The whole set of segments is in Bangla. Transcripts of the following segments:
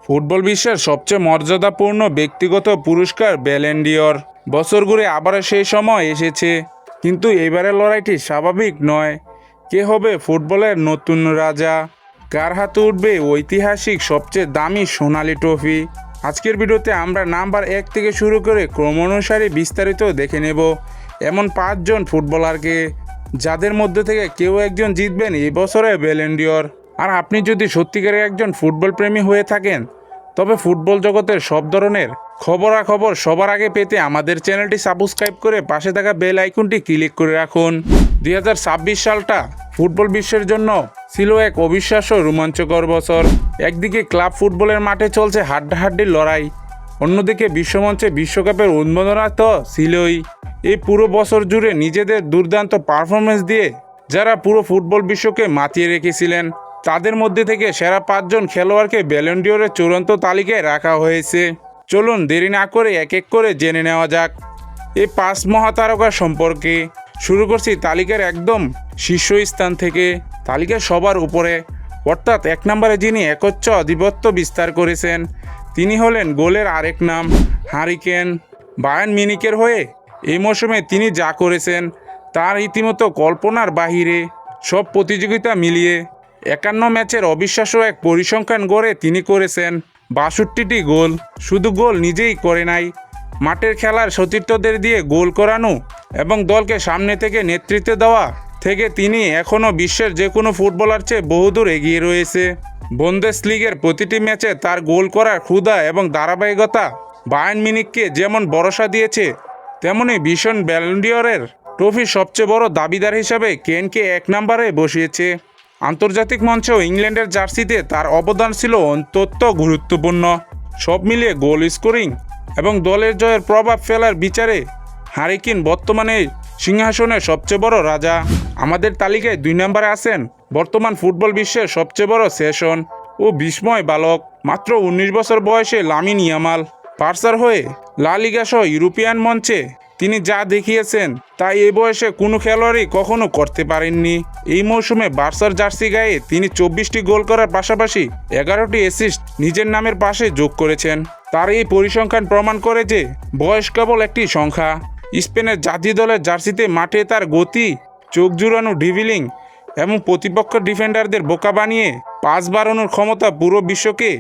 ফুটবল বিশ্বের সবচেয়ে মর্যাদাপূর্ণ ব্যক্তিগত পুরস্কার ব্যালন ডি'অর বছর ঘুরে আবারও সেই সময় এসেছে, কিন্তু এবারের লড়াইটি স্বাভাবিক নয়। কে হবে ফুটবলের নতুন রাজা? কার হাতে উঠবে ঐতিহাসিক সবচেয়ে দামি সোনালি ট্রফি? আজকের ভিডিওতে আমরা নাম্বার 1 থেকে শুরু করে ক্রমানুসারে বিস্তারিত দেখে নেব এমন 5 জন ফুটবলারকে, যাদের মধ্যে থেকে কেউ একজন জিতবেন এই বছরে ব্যালন ডি'অর। আর আপনি যদি সত্যিকারের একজন ফুটবল প্রেমী হয়ে থাকেন, তবে ফুটবল জগতের সব ধরনের খবরাখবর সবার আগে পেতে আমাদের চ্যানেলটি সাবস্ক্রাইব করে পাশে থাকা বেল আইকনটি ক্লিক করে রাখুন। 2026 সালটা ফুটবল বিশ্বের জন্য ছিল এক অবিশ্বাস্য রোমাঞ্চকর বছর। একদিকে ক্লাব ফুটবলের মাঠে চলছে হাড্ডাহাড্ডির লড়াই, অন্যদিকে বিশ্বমঞ্চে বিশ্বকাপের উন্মাদনা তো ছিলই। এই পুরো বছর জুড়ে নিজেদের দুর্দান্ত পারফরমেন্স দিয়ে যারা পুরো ফুটবল বিশ্বকে মাতিয়ে রেখেছিলেন, তাদের মধ্যে থেকে সেরা 5 জন খেলোয়াড়কে ব্যালন ডি'অরের চূড়ান্ত তালিকায় রাখা হয়েছে। চলুন দেরি না করে এক এক করে জেনে নেওয়া যাক এই 5 মহাতারকা সম্পর্কে। শুরু করছি তালিকার একদম শীর্ষস্থান থেকে। তালিকার সবার উপরে, অর্থাৎ 1 নম্বরে যিনি একচ্ছ আধিপত্য বিস্তার করেছেন, তিনি হলেন গোলের আরেক নাম হ্যারি কেন। বায়ার্ন মিউনিখের হয়ে এই মৌসুমে তিনি যা করেছেন তার রীতিমতো কল্পনার বাহিরে। সব প্রতিযোগিতা মিলিয়ে 51 ম্যাচের অবিশ্বাস্য এক পরিসংখ্যান গড়ে তিনি করেছেন 62টি গোল। শুধু গোল নিজেই করে নাই, মাঠের খেলার সতীর্থদের দিয়ে গোল করানো এবং দলকে সামনে থেকে নেতৃত্ব দেওয়া থেকে তিনি এখনও বিশ্বের যে কোনো ফুটবলার চেয়ে বহুদূর এগিয়ে রয়েছে। বুন্দেসলিগার প্রতিটি ম্যাচে তার গোল করার ক্ষুধা এবং ধারাবাহিকতা বায়ার্ন মিউনিখকে যেমন ভরসা দিয়েছে, তেমনি ভীষণ ব্যালন ডি'অরের ট্রফির সবচেয়ে বড় দাবিদার হিসাবে কেনকে 1 নম্বরে বসিয়েছে। আন্তর্জাতিক মঞ্চেও ইংল্যান্ডের জার্সিতে তার অবদান ছিল অত্যন্ত গুরুত্বপূর্ণ। সব মিলিয়ে গোল স্কোরিং এবং দলের জয়ের প্রভাব ফেলার বিচারে হ্যারি কেন বর্তমানে সিংহাসনের সবচেয়ে বড় রাজা। আমাদের তালিকায় 2 নম্বরে আছেন বর্তমান ফুটবল বিশ্বের সবচেয়ে বড় সেশন ও বিস্ময় বালক, মাত্র 19 বছর বয়সে লামিন ইয়ামাল। বার্সার হয়ে লা লিগা সহ ইউরোপিয়ান মঞ্চে তিনি যা দেখিয়েছেন তা এই বয়সে কোনো খেলোয়াড়ই কখনো করতে পারেননি। এই মৌসুমে বার্সার জার্সি গায়ে তিনি 24টি গোল করার পাশাপাশি 11টি অ্যাসিস্ট নিজের নামের পাশে যোগ করেছেন। তার এই পরিসংখ্যান প্রমাণ করে যে বয়স কেবল একটি সংখ্যা। স্পেনের জাতীয় দলের জার্সিতে মাঠে তার গতি, চোখ জুড়ানো ড্রিবলিং এবং প্রতিপক্ষ ডিফেন্ডারদের বোকা বানিয়ে পাস বাড়ানোর ক্ষমতা পুরো বিশ্বকে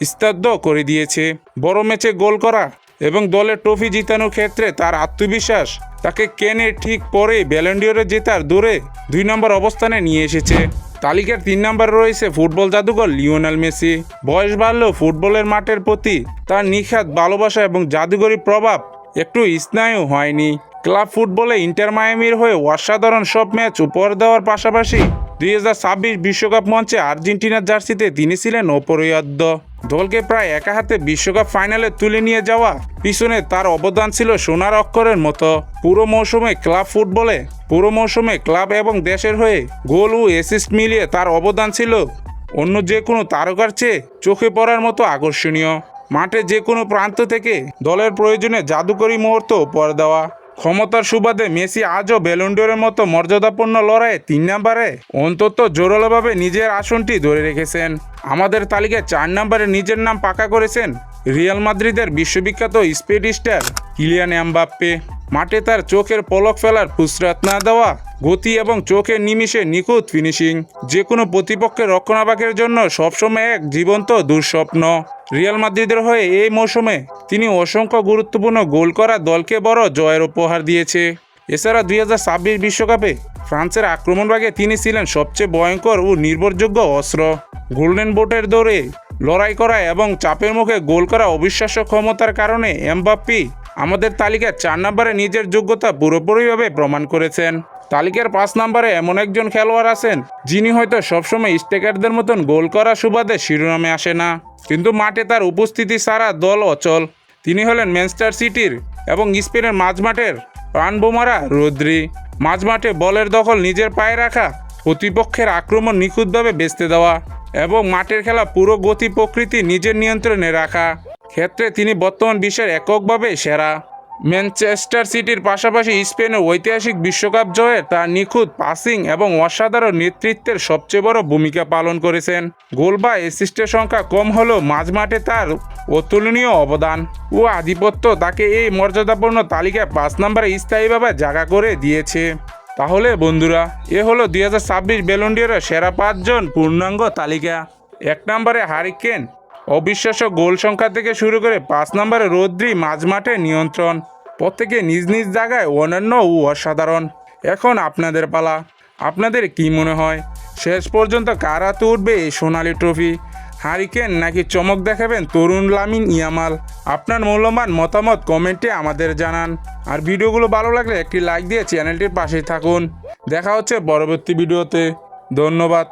স্তব্ধ করে দিয়েছে। বড় ম্যাচে গোল করা এবং দলের ট্রফি জিতানোর ক্ষেত্রে তার আত্মবিশ্বাস তাকে কেনের ঠিক পরে ব্যালন ডি'অরে জেতার দৌড়ে 2 নম্বর অবস্থানে নিয়ে এসেছে। তালিকার 3 নম্বরে রয়েছে ফুটবল জাদুকর লিওনেল মেসি। বয়স বাড়লেও ফুটবলের মাঠের প্রতি তার নিখাত ভালোবাসা এবং জাদুকরী প্রভাব একটু স্নায়ু হয়নি। ক্লাব ফুটবলে ইন্টার মায়ামির হয়ে অসাধারণ সব ম্যাচ উপহার দেওয়ার পাশাপাশি 2026 বিশ্বকাপ মঞ্চে আর্জেন্টিনার জার্সিতে তিনি ছিলেন অপরিহার্য। দলকে প্রায় একা হাতে বিশ্বকাপ ফাইনালে তুলে নিয়ে যাওয়া পিছনে তার অবদান ছিল সোনার অক্ষরের মতো। পুরো মৌসুমে ক্লাব এবং দেশের হয়ে গোল ও অ্যাসিস্ট মিলিয়ে তার অবদান ছিল অন্য যে কোনো তারকার চেয়ে চোখে পড়ার মতো আকর্ষণীয়। মাঠে যে কোনো প্রান্ত থেকে দলের প্রয়োজনে জাদুকরী মুহূর্ত উপহার দেওয়া ক্ষমতার সুবাদে মেসি আজও ব্যালন ডি'অরের মতো মর্যাদাপূর্ণ লড়াইয়ে 3 নম্বরে অন্তত জোরালোভাবে নিজের আসনটি ধরে রেখেছেন। আমাদের তালিকায় 4 নম্বরে নিজের নাম পাকা করেছেন রিয়াল মাদ্রিদের বিশ্ববিখ্যাত স্পিড স্টার কিলিয়ান এমবাপ্পে। মাঠে তার চোখের পলক ফেলার ফুসরাত না দেওয়া গতি এবং চোখের নিমিষে নিখুঁত ফিনিশিং যে কোনো প্রতিপক্ষের রক্ষণাবেক্ষণের জন্য সবসময় এক জীবন্ত দুঃস্বপ্ন। রিয়াল মাদ্রিদের হয়ে এই মৌসুমে তিনি অসংখ্য গুরুত্বপূর্ণ গোল করা দলকে বড় জয়ের উপহার দিয়েছে। এছাড়া 2026 বিশ্বকাপে ফ্রান্সের আক্রমণভাগে তিনি ছিলেন সবচেয়ে ভয়ঙ্কর ও নির্ভরযোগ্য অস্ত্র। গোল্ডেন বুটের দৌড়ে লড়াই করা এবং চাপের মুখে গোল করা অবিশ্বাস্য ক্ষমতার কারণে এমবাপ্পে আমাদের তালিকায় 4 নম্বরে নিজের যোগ্যতা পুরোপুরিভাবে প্রমাণ করেছেন। তালিকার 5 নম্বরে এমন একজন খেলোয়াড় আছেন যিনি হয়তো সবসময় স্ট্রাইকারদের মতন গোল করার সুবাদে শিরোনামে আসে না, কিন্তু মাঠে তার উপস্থিতি ছাড়া দল অচল। তিনি হলেন ম্যানচেস্টার সিটির এবং স্পেনের মাঝমাঠের প্রাণবোমারা রদ্রি। মাঝমাঠে বলের দখল নিজের পায়ে রাখা, প্রতিপক্ষের আক্রমণ নিখুঁতভাবে ভেস্তে দেওয়া এবং মাঠের খেলা পুরো গতি প্রকৃতি নিজের নিয়ন্ত্রণে রাখা ক্ষেত্রে তিনি বর্তমান বিশ্বের এককভাবে সেরা। ম্যানচেস্টার সিটির পাশাপাশি স্পেনের ঐতিহাসিক বিশ্বকাপ জয়ে তার নিখুঁত পাসিং এবং অসাধারণ নেতৃত্বের সবচেয়ে বড় ভূমিকা পালন করেছেন। গোল বা অ্যাসিস্টের সংখ্যা কম হলেও মাঝমাঠে তার অতুলনীয় অবদান ও আধিপত্য তাকে এই মর্যাদাপূর্ণ তালিকায় 5 নম্বরে স্থায়ীভাবে জায়গা করে দিয়েছে। তাহলে বন্ধুরা, এ হলো 2026 ব্যালন ডি'অরের সেরা 5 জন পূর্ণাঙ্গ তালিকা। 1 নম্বরে হ্যারি কেন, অবিশ্বাস্য গোল সংখ্যা থেকে শুরু করে 5 নম্বরে রদ্রি, মাঝমাঠে নিয়ন্ত্রণ, প্রত্যেকে নিজ নিজ জায়গায় অনন্য ও অসাধারণ। এখন আপনাদের পালা, আপনাদের কি মনে হয় শেষ পর্যন্ত কার হাতে উঠবে এই সোনালি ট্রফি? হ্যারি কেন নাকি চমক দেখাবেন তরুণ লামিন ইয়ামাল? আপনার মূল্যবান মতামত কমেন্টে আমাদের জানান। আর ভিডিওগুলো ভালো লাগলে একটি লাইক দিয়ে চ্যানেলটির পাশে থাকুন। দেখা হচ্ছে পরবর্তী ভিডিওতে। ধন্যবাদ।